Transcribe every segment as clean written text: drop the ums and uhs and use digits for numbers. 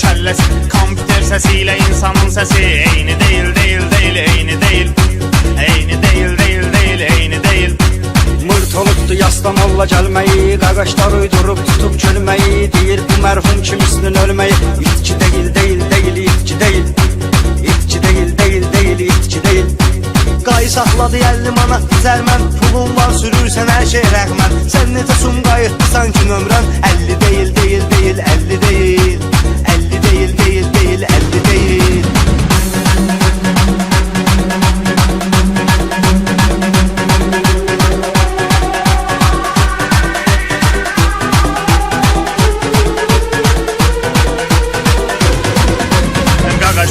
kəlləsi. Kompüter səsiyle insanın səsi eyni deyil, deyil, deyil, eyni deyil. Eyni deyil, deyil, deyil, eyni deyil. Mırt olubdu yasdan olla gəlməyi, qaqaşlar uydurub tutub gülməyi. Deyir bu mərhum kimisinin ölməyi. İtki deyil, deyil, deyil, itki deyil. İtki deyil, deyil, deyil, itki deyil. Qayı saxladı 50 manat düzəlmən. Pulun var sürürsən hər şey rəğmən. Sən necə sum qayıtdı sanki nömrən. 50 deyil, deyil, deyil, 50 deyil. 50 deyil, deyil, deyil, 50 deyil.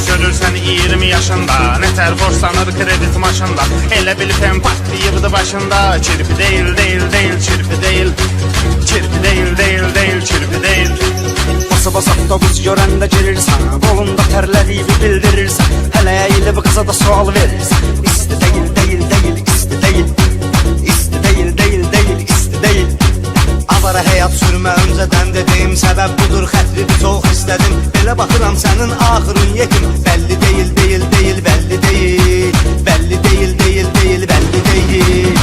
Görürsən 20 yaşında, nətər borçlanır kredit maşında. Elə bilib hem patlayıbdı başında. Çirpi deyil, deyil, deyil, çirpi deyil. Çirpi deyil, deyil, deyil, çirpi deyil. Basa-basa avtobus görəndə girirsən, qolunda tərlədiyini bildirirsən. Hələ əyilib qıza da sual verirsən. İsti deyil, deyil, deyil, isti deyil. İsti deyil, deyil, deyil, isti deyil. Avara həyat sürmə öncədən dedim. Səbəb budur xətrini çox istədim. Belə baxıram sənin axırın yetim. Bəlli deyil, deyil, deyil, bəlli deyil. Bəlli deyil, deyil, deyil, bəlli deyil.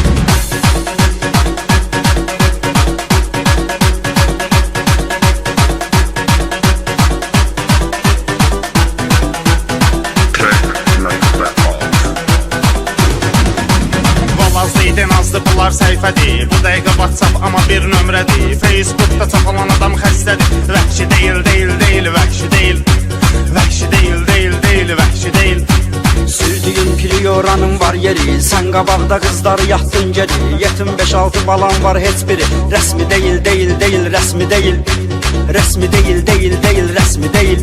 Valazlıydın azdı bunlar səhifədir. Bu dəqiqə WhatsApp amma bir nömrədir. Facebookda çox olan adam xəstədir. Vəhşi deyil, deyil, deyil, vəhşi deyil. Vəhşi deyil, deyil, deyil, vəhşi deyil. Sürdüyün Prioranın var yeri, sən qabaqda qızları yatdın geri. Yetim 5-6 balan var heç biri. Rəsmi deyil, deyil, deyil, rəsmi deyil. Rəsmi deyil, deyil, deyil, rəsmi deyil.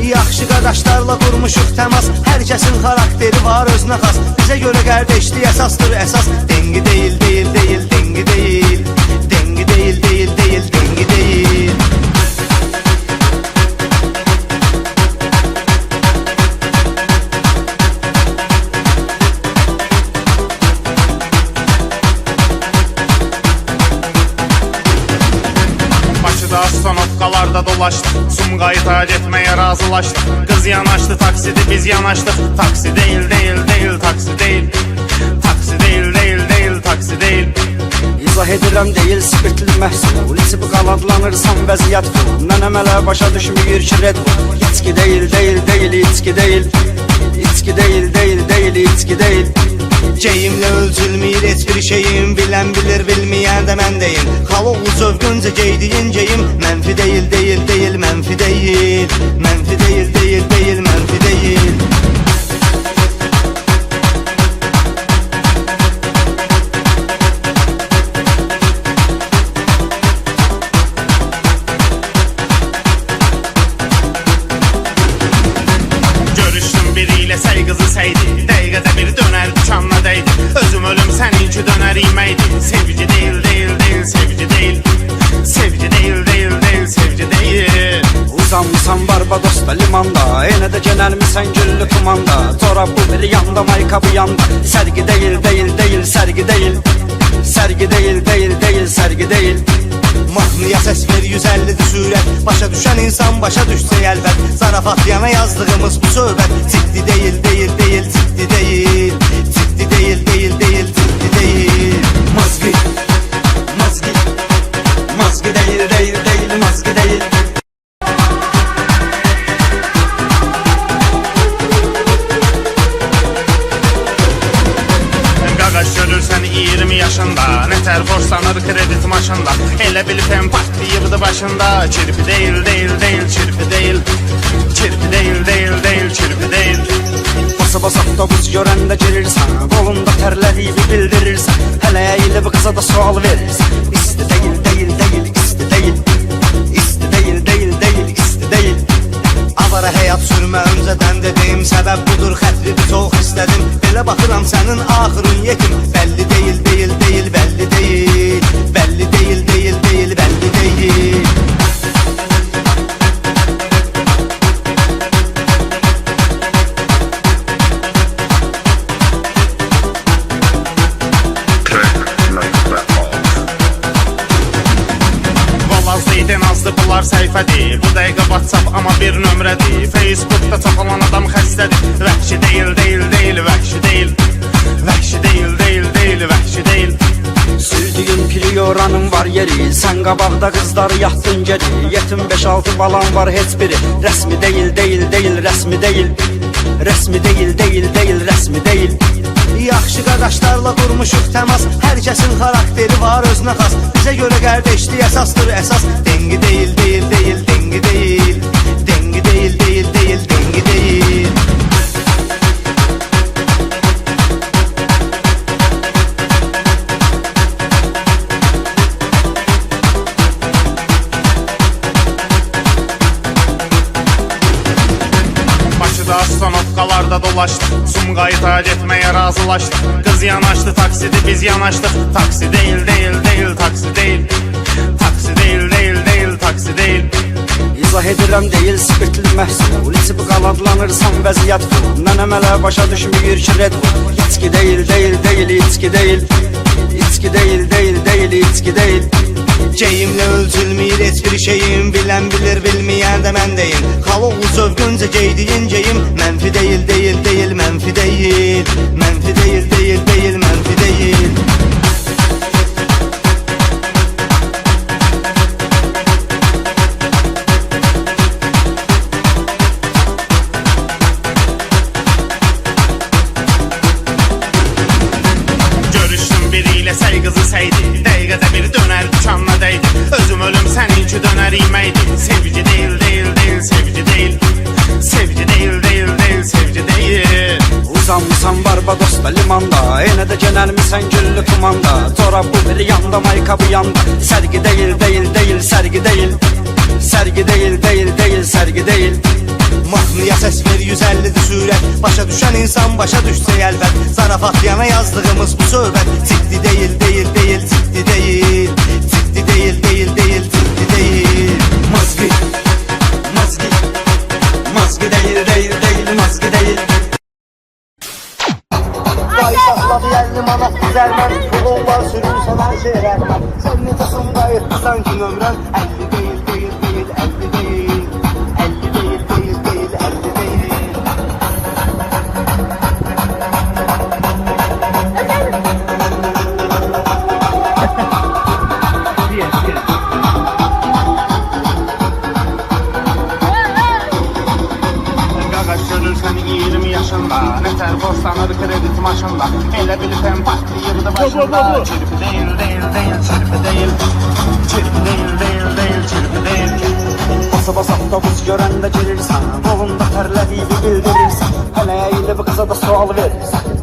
Yaxşı qardaşlarla qurmuşuq təmas. Hər kəsin xarakteri var özünə xas. Bizə görə qardeşlik əsasdır əsas. Dengi deyil, deyil, deyil, dengi deyil. Dengi deyil, deyil, deyil, dengi deyil. Bakıda astanovkalarda dolaştık. Sumqayıta getməyə razılaşdık. Qız yanaşdı taksidi biz yanaşdık. Taksi deyil, deyil, deyil, taksi deyil. Taksi deyil, deyil, deyil, taksi deyil. İzah edirəm deyil spirtli məhsul. İçib qaladlanırsan vəziyyət bu. Mənəm hələ başa düşmüyür ki red bu. İçki deyil, deyil, deyil, içki deyil. İçki deyil, deyil, deyil, içki deyil. Geyimlə ölçülmür heç bir şeyim. Bilən bilir, bilməyən də mən deyim. Xaloğlu zövqüncə geydiyin geyim. Mənfi deyil, deyil, deyil, mənfi deyil. Mənfi deyil, deyil, deyil, mənfi deyil. Görüşdüm biriyle səy qızı səydi. Dəqiqədə bir dönər dükanına dəydi. Özüm ölüm səninki dönər iməydi. Sevgi deyil, deyil, deyil, sevgi deyil. Sevgi deyil, deyil, deyil, sevgi deyil. Uzanmışsan Barbados'ta limanda, yenə də genəlmisən güllü tumanda. Çorab bu bir yanda, mayka bu yanda. Sərgi deyil, deyil, deyil, sərgi deyil. Sərgi deyil, deyil, deyil, sərgi deyil. Mahnıya səs ver 150'dir sürət. Başa düşən insan başa düşsə əlbət. Zarafat yana yazdığımız bu söhbət. Ciddi deyil, deyil, deyil, ciddi deyil. Ciddi deyil, deyil, deyil, ciddi deyil. Mazgi, mazgi, mazgi deyil, deyil, deyil, mazgi deyil. Qaqaş görürsən 20 yaşında, nətər borçlanır kredit maşında. Elə bilib hem patlayıbdı başında. Çirpi deyil, deyil, deyil, çirpi deyil. Çirpi deyil, deyil, deyil, çirpi deyil. Basa-basa avtobus görəndə girirsən, qolunda tərlədiyini bildirirsən. Hələ əyilib qıza da sual verirsən. İsti deyil, deyil, deyil, isti deyil. İsti deyil, deyil, deyil, isti deyil. Avara həyat sürmə öncədən dedim. Səbəb budur xətrini çox istədim. Belə baxıram sənin axırın yetim. Bəlli deyil, deyil, deyil, bəlli deyil. Bəlli deyil, deyil, deyil, bəlli deyil. Valazlıydın azdı bunlar səhifədir. Bu dəqiqə WhatsApp WhatsApp ama bir nömrədir. Facebookda çox olan adam xəstədir. Vəhşi deyil, deyil, deyil, vəhşi deyil. Vəhşi deyil, deyil, deyil, vəhşi deyil. Sürdüyün Prioranın var yeri, sen qabaqda qızları yatdın geri. Yetim 5-6 balan var heç biri. Rəsmi deyil, deyil, deyil, rəsmi deyil. Rəsmi deyil, deyil, deyil, rəsmi deyil. Yaxşı qardaşlarla qurmuşuq təmas. Hər kəsin xarakteri var özünə xas. Bizə görə qardeşlik əsasdır əsas. Dengi deyil, deyil, deyil, dengi deyil. Dengi deyil, deyil, deyil, dengi deyil. Bakıda astanovkalarda dolaştık. Sumqayıta getməyə razılaşdık. Qız yanaşdı taksidi biz yanaşdıq. Taksi deyil, deyil, deyil, taksi deyil. Taksi deyil, deyil, deyil, taksi deyil. İzah edirəm deyil spirtli məhsul. İçib qaladlanırsan vəziyyət bu. Mənəm hələ başa düşmür ki Red Bull. İçki deyil, deyil, deyil, içki deyil. İçki deyil, deyil, deyil, içki deyil. Geyimlə ölçülməyir heç bir şeyim. Bilən bilir, bilməyən də mən deyim. Xaloğlu zövqüncə geydiyin geyim. Mənfi deyil, deyil, deyil, mənfi deyil. Mənfi deyil, deyil, deyil, mənfi deyil. Görüşdüm biriyle say qızı saydı. Dəqiqədə bir dönər dükanla dəydi. Özüm ölüm səninki dönər yeməkdi. Sevgi deyil, deyil, deyil, sevgi deyil. Sevgi deyil, deyil, deyil, sevgi deyil. Uzanmısan Barbados'ta limanda. Yenə də genəlmisən güllü tumanda. Çorab bu bir yanda, mayka bu yanda. Sərgi deyil, deyil, deyil, sərgi deyil. Sərgi deyil, deyil, deyil, sərgi deyil. Mahnıya səs ver 150'dir sürət. Başa düşən insan başa düşsə əlbət. Zarafat yana yazdığımız bu söhbət. Ciddi deyil, deyil, deyil, ciddi deyil. Ciddi deyil, deyil, deyil, ciddi deyil. Mazgi, mazgi, mazgi deyil, deyil, deyil, mazgi deyil. Vay saxladı 50 manat düzəlmən. Pullar sürürsən hər şey rəhmən. Sən necə sumqayıtsan ki nömrən. 50 deyil, deyil, deyil, 50 deyil. 50 deyil, deyil, deyil, 50 deyil. Qaqaş görürsən 20 yaşında. Nətər borçlanır kredit maşında. Elə bilirsən patlayırdı başında. Çirpi deyil, deyil, deyil, çirpi deyil. Çirpi deyil, deyil, deyil, çirpi deyil. Basa otobus görəndə girirsən. Qolunda tərlədiyini bildirirsən. Hələ əyilib qıza da sual verirsən.